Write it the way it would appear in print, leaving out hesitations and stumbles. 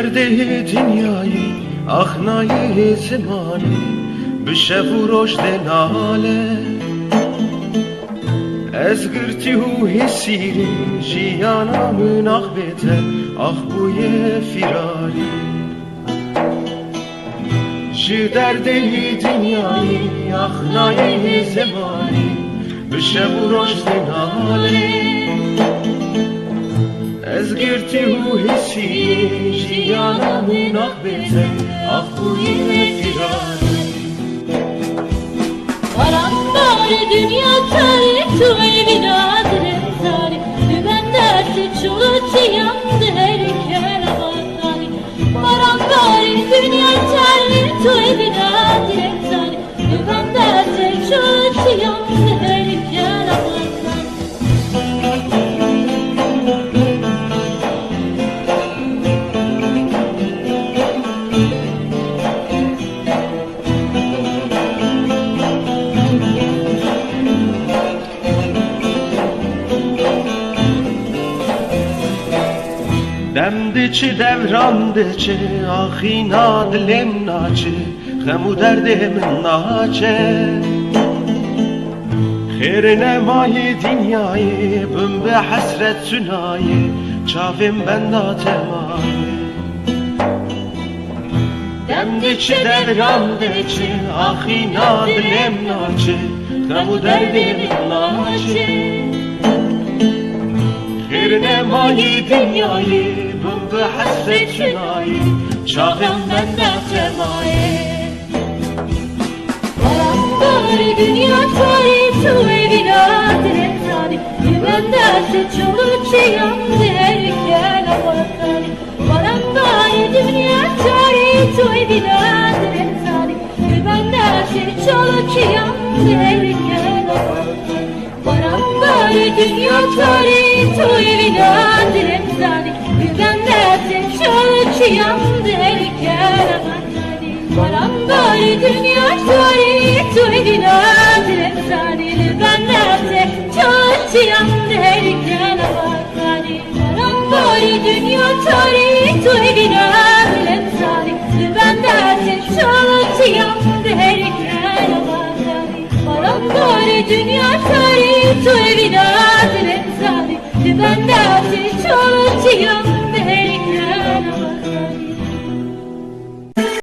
درده دنیایی آخنای زمانی بشه و رشد ناله از گرتی و حسیری جیانا من آخ بیته آخ بوی فیراری جی درده دنیایی آخنای زمانی بشه و رشد ناله از گرتی و حسی جیانا من آخ بیته آخ بوی فیراری Karanlar dünya tari tuğay binadır tari ben dersi çuluçu yandı her kere bakari Karanlar dünya tari tuğay binadır tari ben dersi çuluçu yandı her kere bakari دمدچه دورandچه آخینا دلم ناچه غم و دردم ناچه خیر نمای دنیای بم به حسرت سنای چاوم بنداتمای دمدچه دورandچه آخینا دلم ناچه غم و دردم ناچه خیر نمای دنیای بم به حسرت شنایی چاهم benden semaya Karanlar dünya tari tuğay binadır tari ben dersi çuluçu yandı her kere bakari Karanlar dünya tari tuğay binadır tari ben dersi çuluçu yandı her kere bakari Karanlar dünya tari tuğay binadır tari ben dersi çuluçu yandı her kere bakari Karanlar dünya tari tuğay binadır tari ben dersi çuluçu yandı her kere bakari Karanlar dünya tari tuğay binadır tari ben dersi çuluçu yandı her kere bakari Karanlar dünya tari tuğay binadır tari ben dersi çuluçu yandı